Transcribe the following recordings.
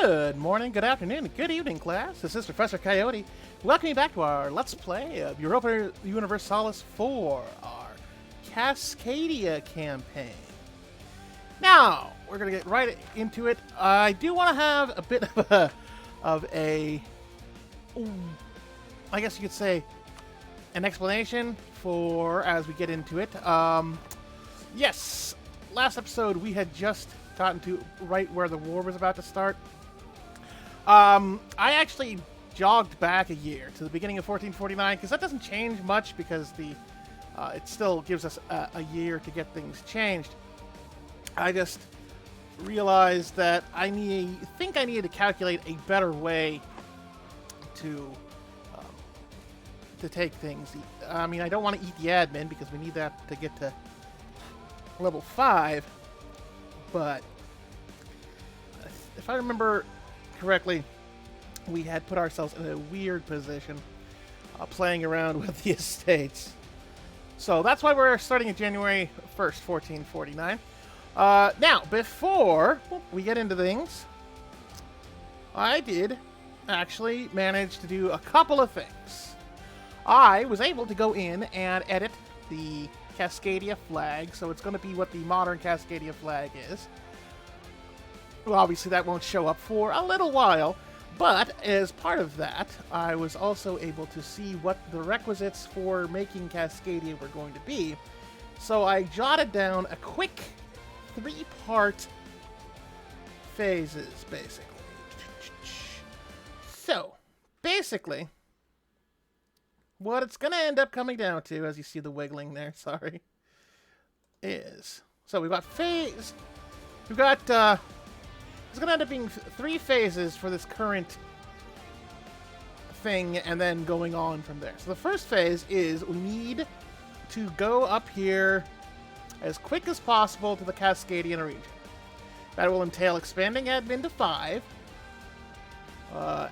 Good morning, good afternoon, and good evening, class. This is Professor Coyote. Welcome you back to our Let's Play of Europa Universalis 4, our Cascadia campaign. Now, we're going to get right into it. I do want to have a bit of a, I guess you could say, an explanation for as we get into it. Yes, last episode we had just gotten to right where the war was about to start. I actually jogged back a year to the beginning of 1449 because that doesn't change much because the it still gives us a year to get things changed. I just realized that I think I needed to calculate a better way to take things. I mean, I don't want to eat the admin because we need that to get to level 5. But if I remember correctly, we had put ourselves in a weird position playing around with the estates. So that's why we're starting at January 1st, 1449. Now, before we get into things, I did actually manage to do a couple of things. I was able to go in and edit the Cascadia flag, so it's going to be what the modern Cascadia flag is. Well, obviously that won't show up for a little while, but as part of that, I was also able to see what the requisites for making Cascadia were going to be. So I jotted down a quick 3-part phases, basically. So, basically, what it's going to end up coming down to, as you see the wiggling there, sorry, is... So we've got phase... We've got, it's going to end up being 3 phases for this current thing, and then going on from there. So the first phase is we need to go up here as quick as possible to the Cascadian region. That will entail expanding admin to 5,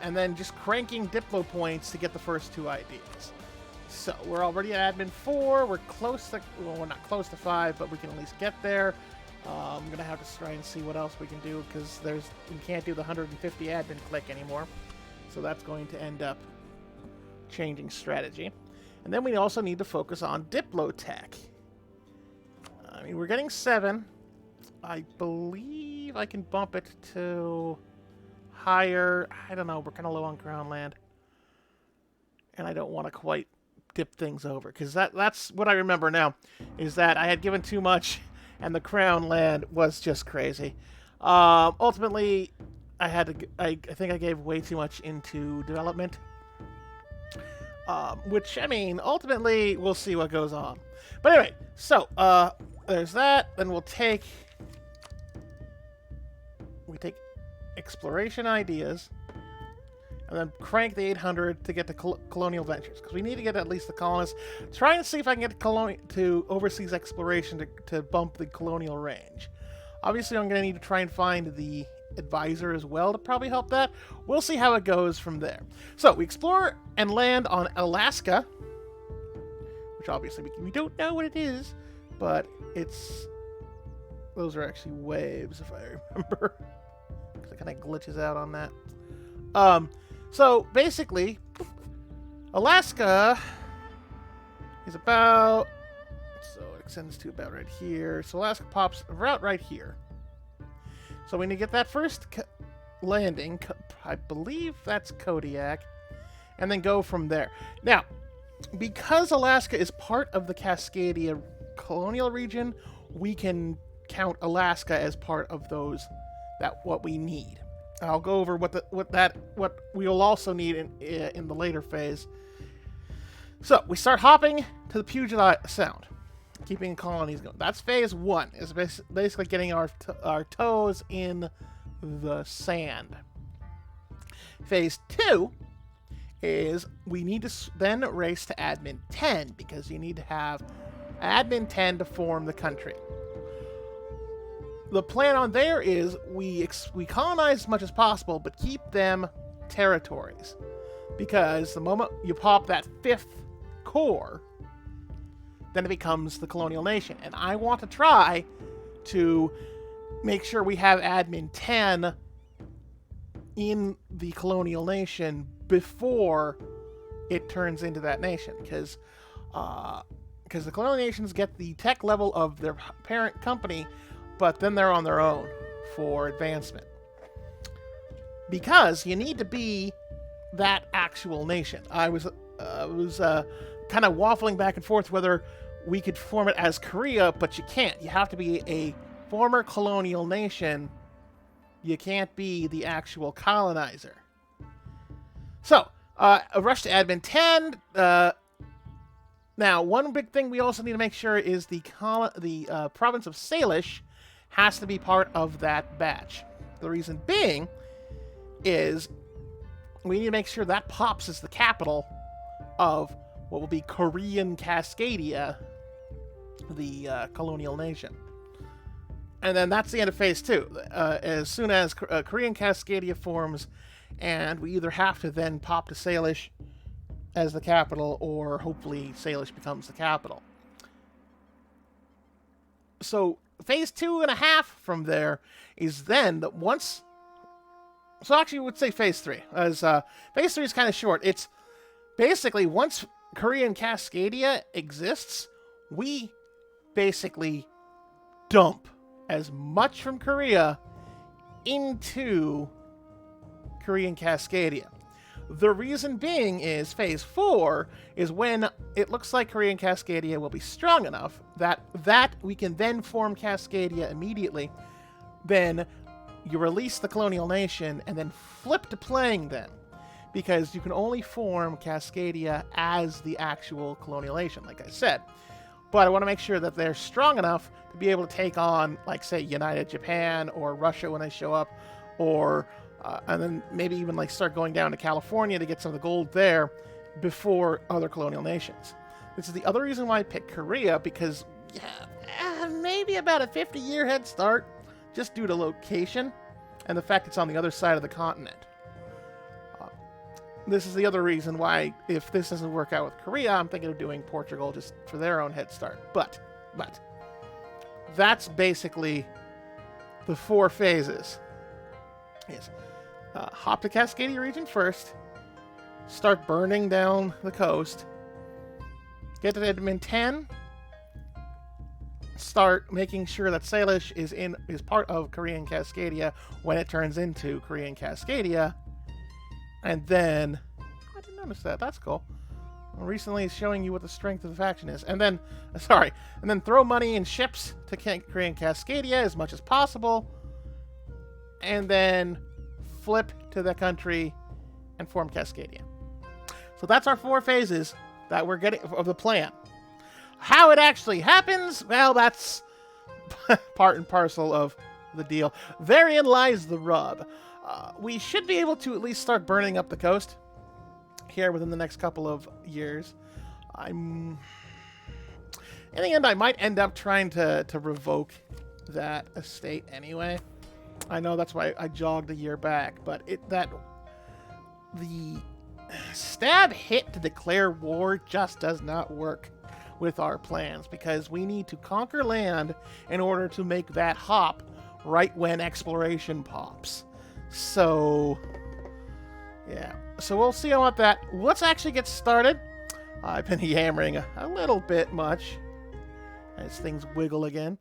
and then just cranking Diplo points to get the first 2 ideas. So, we're already at admin 4, we're close to, well, we're not close to 5, but we can at least get there. I'm going to have to try and see what else we can do, because we can't do the 150 admin click anymore. So that's going to end up changing strategy. And then we also need to focus on Diplo tech. I mean, we're getting 7. I believe I can bump it to higher. I don't know, we're kind of low on ground land. And I don't want to quite dip things over, because that's what I remember now, is that I had given too much and the crown land was just crazy. Ultimately, I think I gave way too much into development, which, I mean, ultimately we'll see what goes on. But anyway, so there's that. Then we take exploration ideas, and then crank the 800 to get to colonial ventures, because we need to get at least the colonists. Trying to see if I can get to overseas exploration to bump the colonial range. Obviously, I'm going to need to try and find the advisor as well to probably help that. We'll see how it goes from there. So, we explore and land on Alaska, which obviously we don't know what it is, but those are actually waves, if I remember, because it kind of glitches out on that. So, basically, Alaska is about... So, it extends to about right here. So, Alaska pops right here. So, we need to get that first landing. I believe that's Kodiak. And then go from there. Now, because Alaska is part of the Cascadia colonial region, we can count Alaska as part of what we need. I'll go over what we will also need in the later phase. So we start hopping to the Puget Sound, keeping colonies going. That's phase 1. Is basically getting our toes in the sand. Phase 2 is we need to then race to admin 10, because you need to have admin 10 to form the country. The plan on there is we colonize as much as possible, but keep them territories. Because the moment you pop that 5th core, then it becomes the colonial nation. And I want to try to make sure we have admin 10 in the colonial nation before it turns into that nation, because the colonial nations get the tech level of their parent company, but then they're on their own for advancement. Because you need to be that actual nation. I was kind of waffling back and forth whether we could form it as Korea, but you can't. You have to be a former colonial nation. You can't be the actual colonizer. So, a rush to admin 10. Now, one big thing we also need to make sure is the province of Salish has to be part of that batch. The reason being is we need to make sure that pops as the capital of what will be Korean Cascadia, the colonial nation. And then that's the end of Phase 2. As soon as Korean Cascadia forms, and we either have to then pop to Salish as the capital, or hopefully Salish becomes the capital. So Phase 2.5 from there is then that once... So actually, I would say Phase 3, as Phase 3 is kind of short. It's basically once Korean Cascadia exists, we basically dump as much from Korea into Korean Cascadia. The reason being is Phase 4 is when it looks like Korean Cascadia will be strong enough that we can then form Cascadia immediately. Then you release the colonial nation and then flip to playing them, because you can only form Cascadia as the actual colonial nation, like I said. But I want to make sure that they're strong enough to be able to take on, like, say, United Japan or Russia when they show up, or and then maybe even like start going down to California to get some of the gold there before other colonial nations. This is the other reason why I picked Korea, because maybe about a 50-year head start, just due to location and the fact it's on the other side of the continent. This is the other reason why, if this doesn't work out with Korea, I'm thinking of doing Portugal just for their own head start. But that's basically the 4 phases. Yes. Hop to Cascadia region first, start burning down the coast, get to admin 10, start making sure that Salish is part of Korean Cascadia when it turns into Korean Cascadia, and then I didn't notice that. That's cool. Recently, it's showing you what the strength of the faction is, and then throw money in ships to Korean Cascadia as much as possible, and then flip to the country and form Cascadia. So that's our 4 phases that we're getting of the plan. How it actually happens, well, that's part and parcel of the deal. Therein lies the rub. We should be able to at least start burning up the coast here within the next couple of years. In the end, I might end up trying to revoke that estate anyway. I know that's why I jogged a year back, but the stab hit to declare war just does not work with our plans, because we need to conquer land in order to make that hop right when exploration pops. So, yeah. So we'll see about that. Let's actually get started. I've been yammering a little bit much as things wiggle again.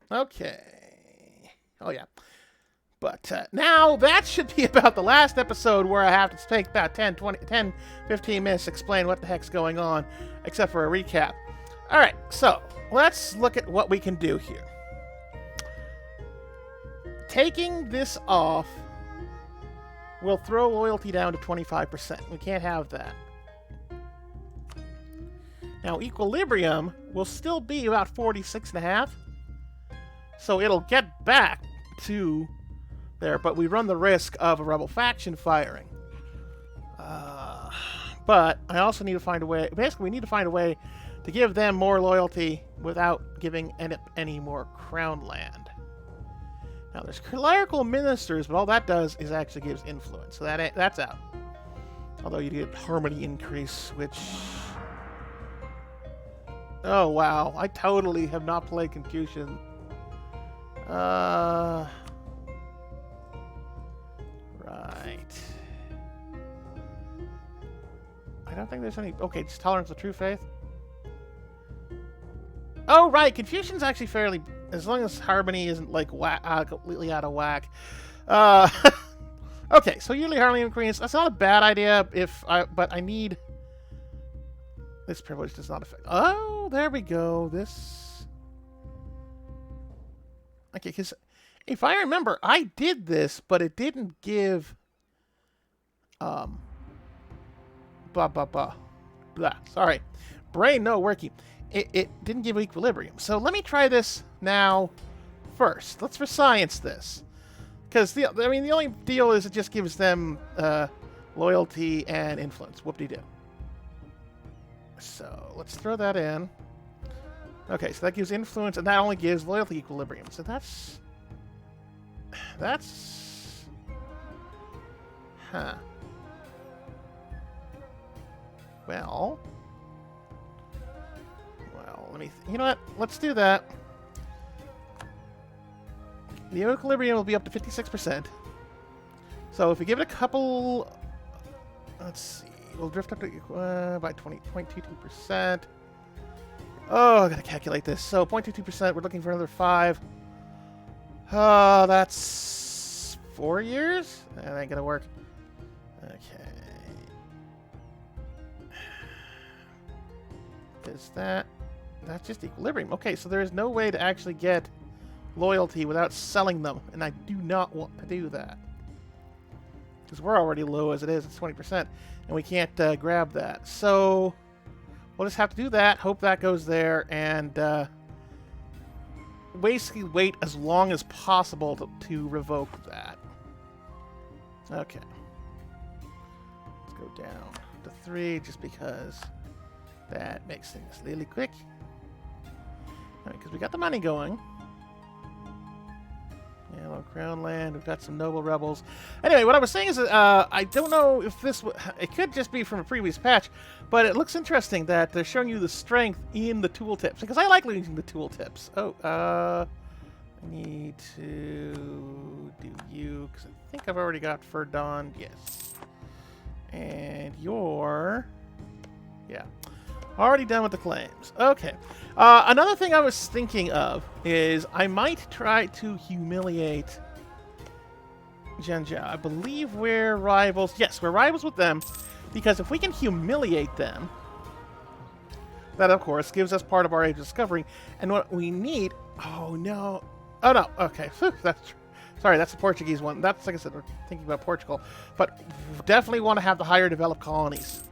Okay. Oh, yeah. But now that should be about the last episode, where I have to take about 10, 15 minutes to explain what the heck's going on, except for a recap. All right, so let's look at what we can do here. Taking this off will throw loyalty down to 25%. We can't have that. Now, equilibrium will still be about 46.5. So it'll get back to there, but we run the risk of a rebel faction firing. But I also need to find a way... Basically, we need to find a way to give them more loyalty without giving any more crown land. Now, there's clerical ministers, but all that does is actually gives influence. So that's out. Although you get harmony increase, which... Oh, wow. I totally have not played Confucian. Right. I don't think there's any... Okay, just tolerance of true faith. Oh, right. Confusion's actually fairly... As long as harmony isn't, like, completely out of whack. Okay, so yearly harmony increase. That's not a bad idea, but I need... This privilege does not affect... Oh, there we go. This... Okay, because if I remember, I did this, but it didn't give... Blah. Sorry. Brain, no working. It didn't give equilibrium. So let me try this now first. Let's for science this. Because, the only deal is it just gives them loyalty and influence. Whoop-de-doo. So let's throw that in. Okay, so that gives influence, and that only gives loyalty equilibrium. So that's... Huh. Well, let me... You know what? Let's do that. The equilibrium will be up to 56%. So if we give it a couple... Let's see. We'll drift up to by 20.22%. Oh, I gotta calculate this. So 0.22%, we're looking for another 5. That's 4 years? That ain't gonna work. Okay. Is that's just equilibrium. Okay, so there is no way to actually get loyalty without selling them, and I do not want to do that. Because we're already low as it is, it's 20%, and we can't grab that. So we'll just have to do that, hope that goes there, and basically wait as long as possible to revoke that. Okay. Let's go down to 3, just because that makes things really quick. Because we got the money going. Yellow Crown Land. We've got some noble rebels. Anyway, what I was saying is that I don't know if this... It could just be from a previous patch, but it looks interesting that they're showing you the strength in the tooltips. Because I like using the tooltips. Oh, I need to do you, because I think I've already got Verdon. Yes. And you're... Yeah. Already done with the claims. Okay. Another thing I was thinking of is I might try to humiliate Zhenjiao. I believe we're rivals. Yes, we're rivals with them, because if we can humiliate them, that, of course, gives us part of our Age of Discovery. And what we need... Oh, no. Oh, no. Okay. That's true. Sorry, that's the Portuguese one. That's, like I said, we're thinking about Portugal. But definitely want to have the higher developed colonies.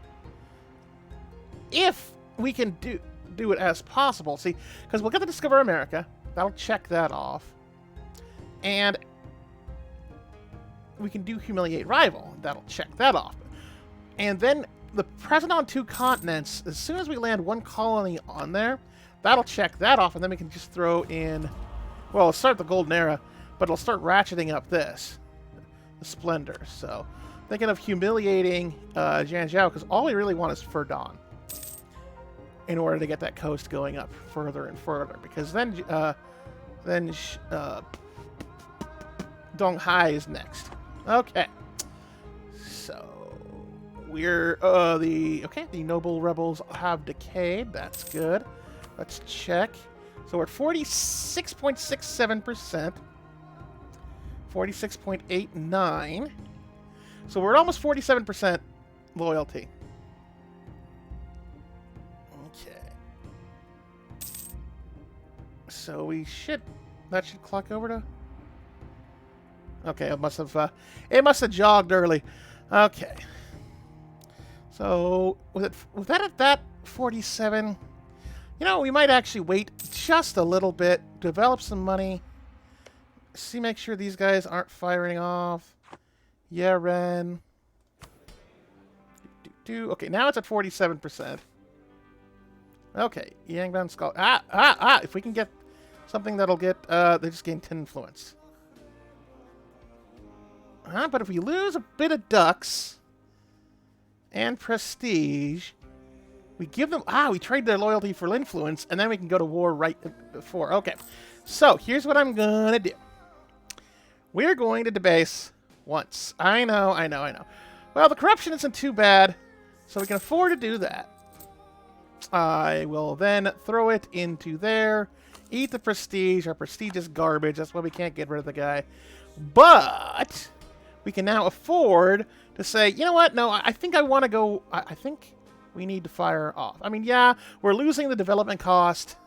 If we can do it as possible. See, because we'll get to Discover America. That'll check that off. And we can do Humiliate Rival. That'll check that off. And then the present on 2 continents, as soon as we land 1 colony on there, that'll check that off, and then we can just throw in... Well, it'll start the Golden Era, but it'll start ratcheting up this. The Splendor. So, thinking of humiliating Zhenjiao, because all we really want is Verdon. In order to get that coast going up further and further, because then Donghai is next. Okay, so we're the noble rebels have decayed. That's good. Let's check. So we're at 46.67%, 46.89. So we're at almost 47% loyalty. So we should... That should clock over to... Okay, it must have jogged early. Okay. So, with that at that 47... You know, we might actually wait just a little bit, develop some money, make sure these guys aren't firing off. Yeah, Ren. Okay, now it's at 47%. Okay, Yangban Skull. If we can get something that'll get, they just gain 10 influence. But if we lose a bit of ducks and prestige, we give them, we trade their loyalty for influence, and then we can go to war right before. Okay, So, here's what I'm going to do. We're going to debase once. I know. Well, the corruption isn't too bad, so we can afford to do that. I will then throw it into there. Eat the prestige. Our prestige is garbage. That's why we can't get rid of the guy. But we can now afford to say, you know what? No, I think I want to go... I think we need to fire off. I mean, yeah, we're losing the development cost.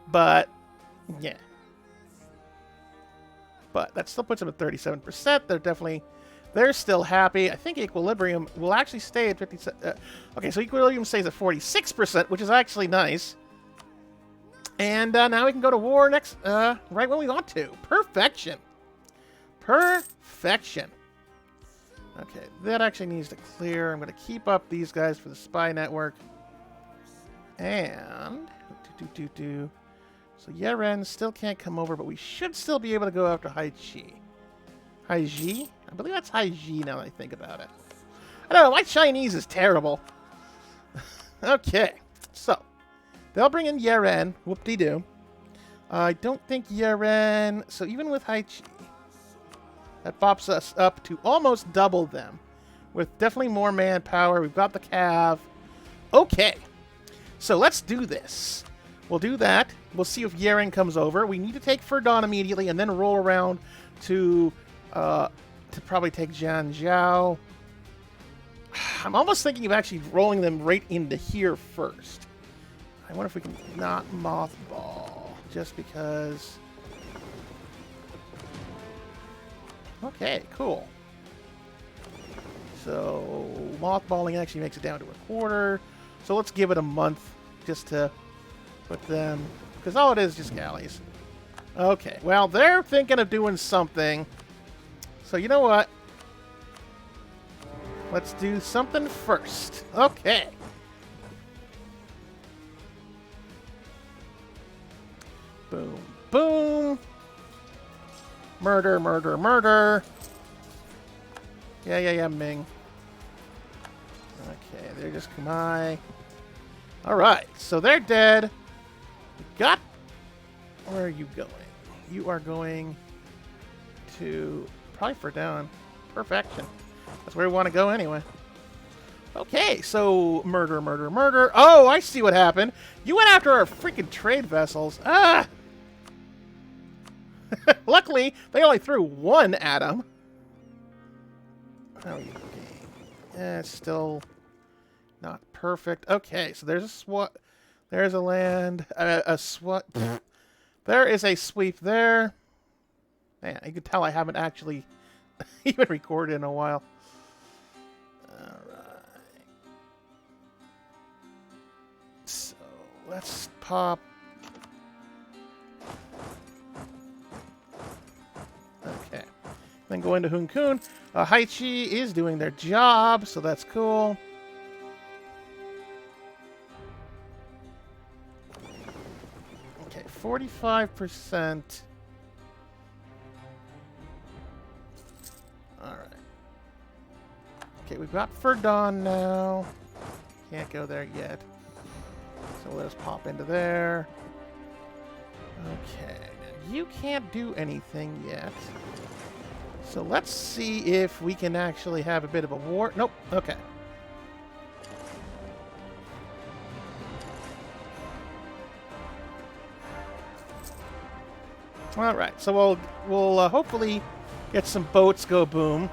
But, yeah. But that still puts them at 37%. They're still happy. I think Equilibrium will actually stay at 57. Okay, so Equilibrium stays at 46%, which is actually nice. And now we can go to war next, right when we want to. Perfection. Perfection. Okay, that actually needs to clear. I'm going to keep up these guys for the spy network. And... So Yeren still can't come over, but we should still be able to go after Haichi. Haiji? I believe that's Haiji now that I think about it. I don't know, my Chinese is terrible. Okay, so they'll bring in Yeren. Whoop-de-doo. I don't think Yeren... So even with Haichi, that pops us up to almost double them. With definitely more manpower. We've got the Cav. Okay, so let's do this. We'll do that. We'll see if Yeren comes over. We need to take Ferdon immediately and then roll around to probably take Jian Zhao. I'm almost thinking of actually rolling them right into here first. I wonder if we can not mothball, just because... Okay, cool. So, mothballing actually makes it down to a quarter. So let's give it a month just to put them... Because all it is just galleys. Okay, well, they're thinking of doing something. So you know what? Let's do something first. Okay. Boom, boom. Murder, murder, murder. Yeah, Ming. Okay, they're just Kumai. Alright, so they're dead. We got... Where are you going? You are going to... Probably for down. Perfection. That's where we want to go anyway. Okay, so murder, murder, murder. Oh, I see what happened. You went after our freaking trade vessels. Ah! Luckily, they only threw one at him. How are you looking? It's still not perfect. Okay, so there's a SWAT. There's a land. A SWAT. There is a sweep there. Man, you can tell I haven't actually even recorded in a while. Alright. So, let's pop... Okay. Then go into Hun Kun. Haichi is doing their job, so that's cool. Okay, 45%. Alright. Okay, we've got Ferdon now. Can't go there yet. So let's pop into there. Okay. You can't do anything yet. So let's see if we can actually have a bit of a war. Nope. Okay. All right. So we'll hopefully get some boats go boom.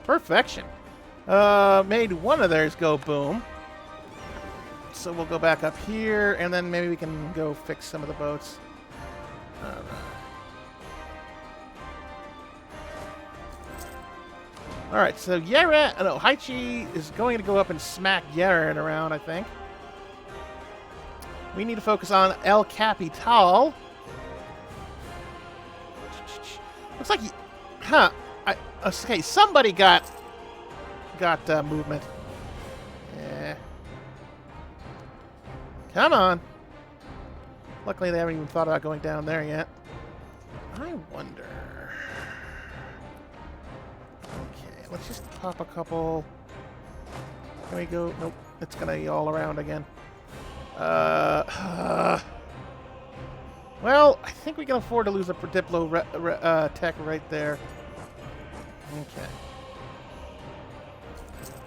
Perfection. Made one of theirs go boom. So we'll go back up here, and then maybe we can go fix some of the boats. Alright. Alright, so Yeren... No, Haichi is going to go up and smack Yeren around, I think. We need to focus on El Capital. Looks like... Huh. Okay, somebody got movement. Yeah. Come on. Luckily, they haven't even thought about going down there yet. I wonder... Okay, let's just pop a couple... Can we go... Nope, it's going to be all around again. Well, I think we can afford to lose a Diplo tech right there. Okay.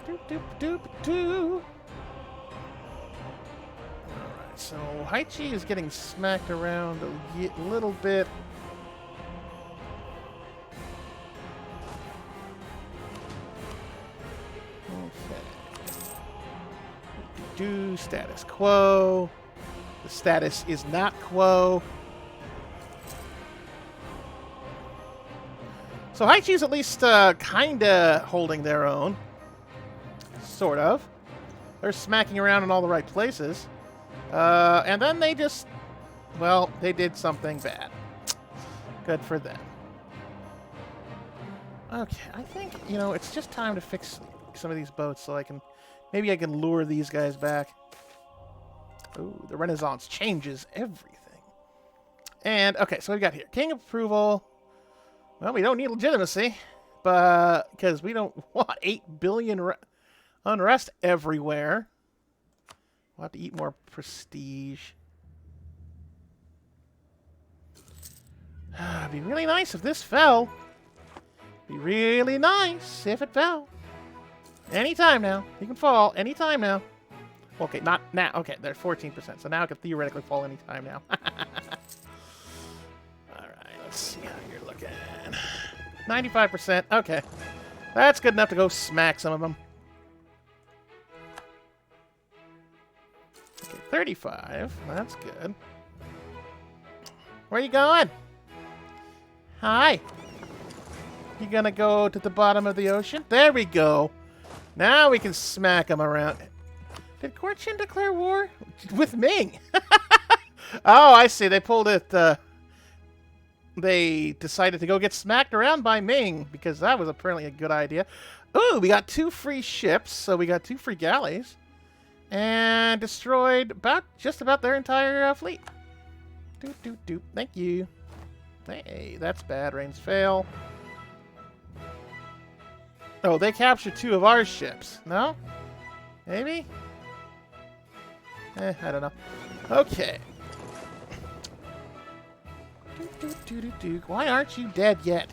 Doop, doop, doop, doop. Alright, so Haichi is getting smacked around a little bit. Okay. Do status quo. The status is not quo. So Haichi's at least kinda holding their own. Sort of. They're smacking around in all the right places. And then they just... Well, they did something bad. Good for them. Okay, I think, you know, it's just time to fix some of these boats so I can... Maybe I can lure these guys back. Ooh, the Renaissance changes everything. And, okay, so we got here. King approval. Well, we don't need legitimacy. But, because we don't want 8 billion unrest everywhere. We'll have to eat more prestige. It'd be really nice if this fell. Be really nice if it fell. Anytime now. You can fall anytime now. Okay, not now. Okay, there's 14%. So now it could theoretically fall anytime now. Alright, let's see how you're looking. 95%. Okay. That's good enough to go smack some of them. Okay, 35. That's good. Where you going? Hi. You gonna go to the bottom of the ocean? There we go. Now we can smack them around. Did Korchin declare war? With Ming. Oh, I see. They pulled it. They decided to go get smacked around by Ming because that was apparently a good idea. Ooh, we got 2 free ships. So we got 2 free galleys. And destroyed just about their entire fleet. Doop, doop, doop. Thank you. Hey, that's bad. Rains fail. Oh, they captured 2 of our ships. No? Maybe? I don't know. Okay. Why aren't you dead yet?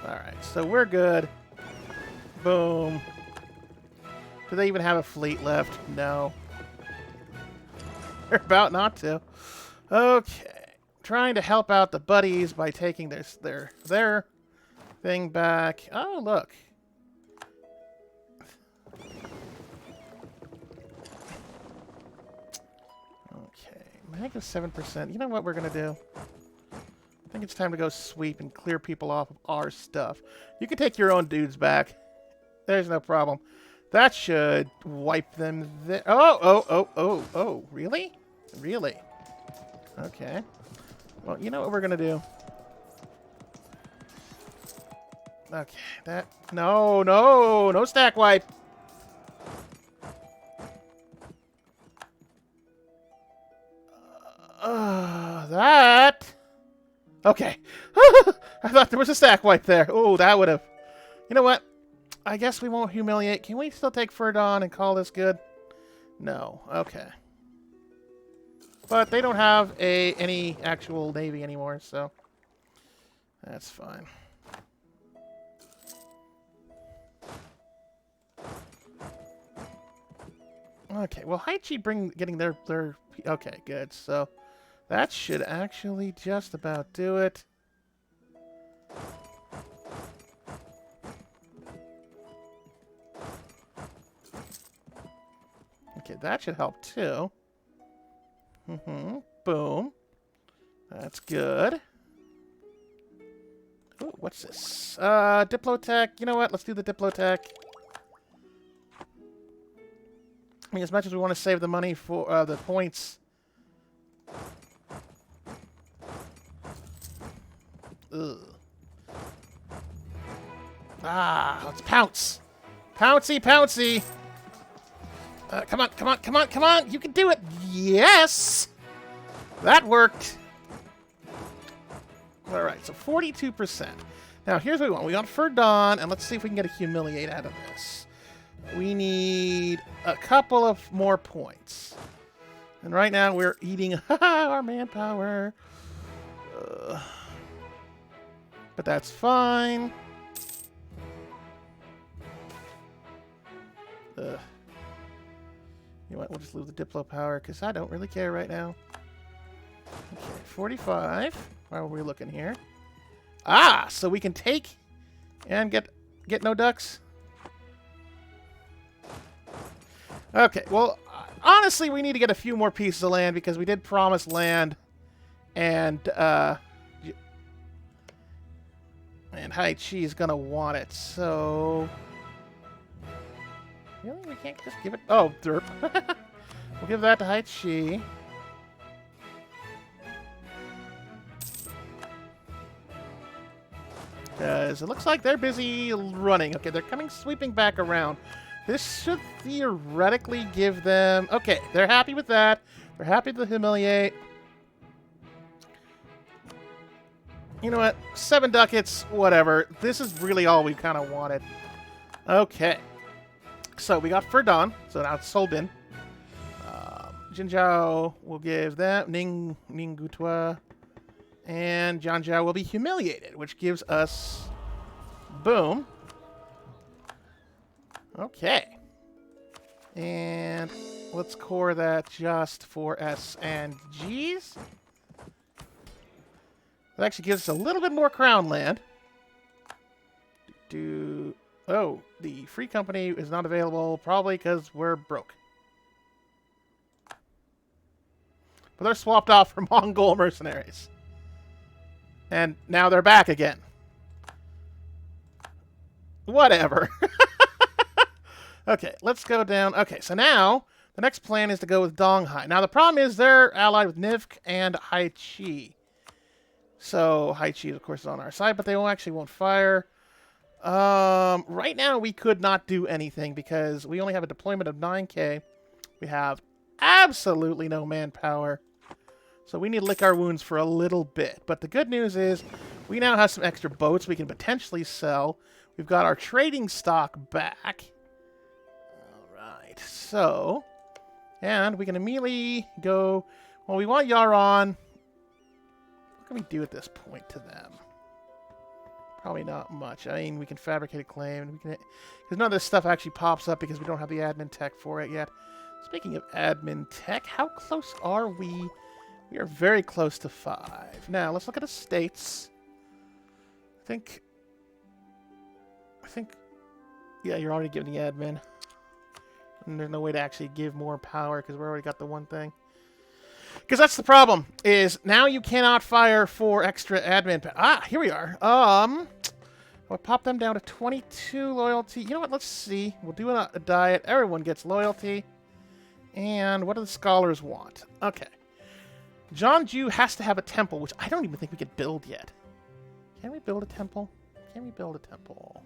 Alright, so we're good. Boom. Do they even have a fleet left? No. They're about not to. Okay. Trying to help out the buddies by taking their thing back. Oh, look. Okay. Mega 7%. You know what we're going to do? I think it's time to go sweep and clear people off of our stuff. You can take your own dudes back. There's no problem. That should wipe them there. Oh, really? Really? Okay. Well, you know what we're going to do? Okay, no stack wipe. That. Okay. I thought there was a stack wipe there. Oh, that would have. You know what? I guess we won't humiliate. Can we still take Ferdon and call this good? No. Okay. But they don't have any actual navy anymore, so that's fine. Okay, well, Haichi getting their... Okay, good. So that should actually just about do it. Okay, that should help too. Boom. That's good. Ooh, what's this? Diplotech. You know what? Let's do the Diplotech. I mean, as much as we want to save the money for the points. Ugh. Ah, let's pounce. Pouncy, pouncy. Come on, come on, come on, come on. You can do it. Yes. That worked. All right, so 42%. Now, here's what we want. We want Ferdon, and let's see if we can get a Humiliate out of this. We need a couple of more points. And right now, we're eating our manpower. But that's fine. You know what? We'll just lose the Diplo power, because I don't really care right now. Okay, 45. Why were we looking here? Ah, so we can take and get no ducks. Okay, well, honestly, we need to get a few more pieces of land because we did promise land, and Hai-Chi is gonna want it. So, really, we can't just give it. Oh, derp. We'll give that to Hai-Chi. Because it looks like they're busy running. Okay, they're coming sweeping back around. This should theoretically give them... Okay, they're happy with that. They're happy to humiliate. You know what? 7 ducats, whatever. This is really all we kind of wanted. Okay. So we got Ferdon. So now it's sold in. Jinzhao will give them Ninggutua. And Jianzhou will be humiliated, which gives us... Boom. Okay. And let's core that just for S and Gs. That actually gives us a little bit more crown land. Oh, the free company is not available, probably because we're broke. But they're swapped off for Mongol mercenaries. And now they're back again. Whatever. Okay, let's go down. Okay, so now the next plan is to go with Donghai. Now the problem is they're allied with Nivk and Hai-Chi. So Hai-Chi, of course, is on our side, but they actually won't fire. Right now we could not do anything because we only have a deployment of 9K. We have absolutely no manpower. So we need to lick our wounds for a little bit. But the good news is we now have some extra boats we can potentially sell. We've got our trading stock back. Alright, so... And we can immediately go... Well, we want Yaron. What can we do at this point to them? Probably not much. I mean, we can fabricate a claim. Because none of this stuff actually pops up because we don't have the admin tech for it yet. Speaking of admin tech, how close are we... We are very close to 5. Now, let's look at estates. I think... Yeah, you're already giving the admin. And there's no way to actually give more power because we already got the one thing. Because that's the problem, is now you cannot fire for extra admin. Ah, here we are. I'll pop them down to 22 loyalty. You know what? Let's see. We'll do a diet. Everyone gets loyalty. And what do the scholars want? Okay. Jianzhou has to have a temple, which I don't even think we could build yet. Can we build a temple? Can we build a temple?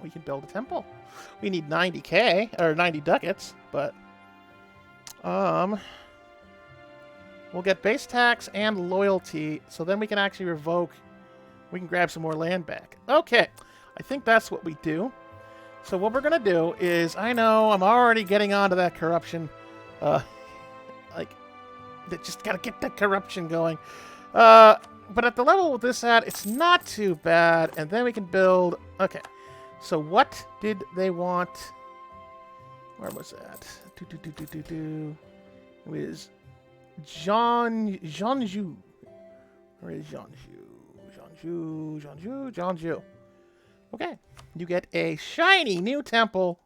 We can build a temple. We need 90k, or 90 ducats, but... We'll get base tax and loyalty, so then we can actually revoke... We can grab some more land back. Okay, I think that's what we do. So what we're going to do is, I know I'm already getting onto that corruption... they just gotta get that corruption going. But at the level with this at, it's not too bad. And then we can build... Okay. So what did they want? Where was that? It was Jianzhou. Where is Jianzhou? Jianzhou. Okay. You get a shiny new temple.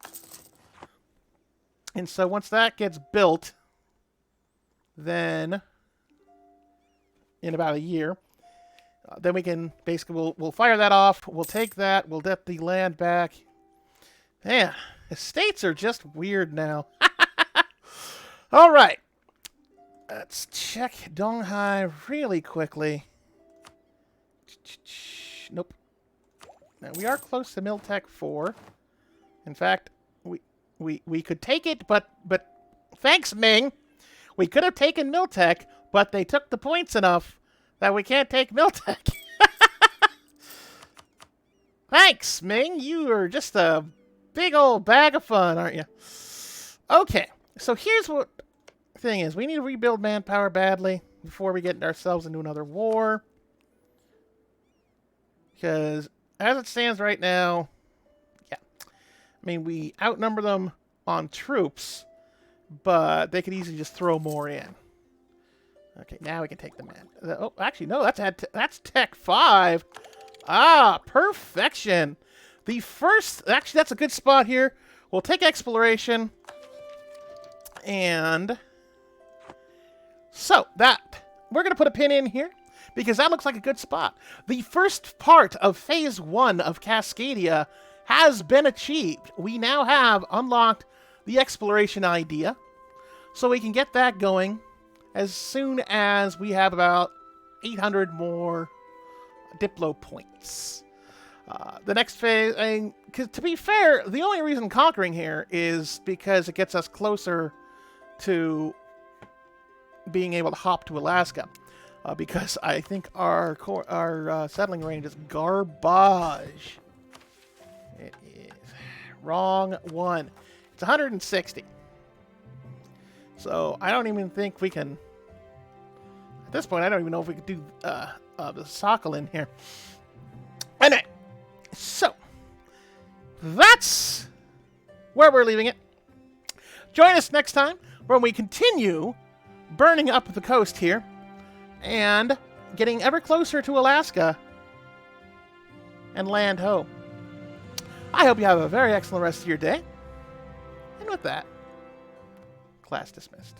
And so once that gets built, then in about a year, then we can basically, we'll fire that off. We'll take that. We'll get the land back. Man, estates are just weird now. All right. Let's check Donghai really quickly. Nope. Now, we are close to Miltech 4. In fact, we could take it, but thanks, Ming. We could have taken Miltech, But they took the points enough that we can't take Miltech. Thanks, Ming. You are just a big old bag of fun, aren't you? Okay, so here's what the thing is. We need to rebuild manpower badly before we get ourselves into another war. Because as it stands right now, yeah. I mean, we outnumber them on troops, but they could easily just throw more in. Okay, now we can take them in. Oh, actually, no, that's Tech 5. Ah, perfection. The first... Actually, that's a good spot here. We'll take Exploration. And... So, we're going to put a pin in here, because that looks like a good spot. The first part of Phase 1 of Cascadia has been achieved. We now have unlocked the Exploration idea, so we can get that going as soon as we have about 800 more Diplo points. The next phase, because to be fair, the only reason conquering here is because it gets us closer to being able to hop to Alaska. Because I think our settling range is garbage. It is. Wrong one. It's 160. So I don't even think we can... At this point, I don't even know if we could do the Sakhalin here. Anyway, so that's where we're leaving it. Join us next time when we continue burning up the coast here and getting ever closer to Alaska and land ho. I hope you have a very excellent rest of your day. And with that, class dismissed.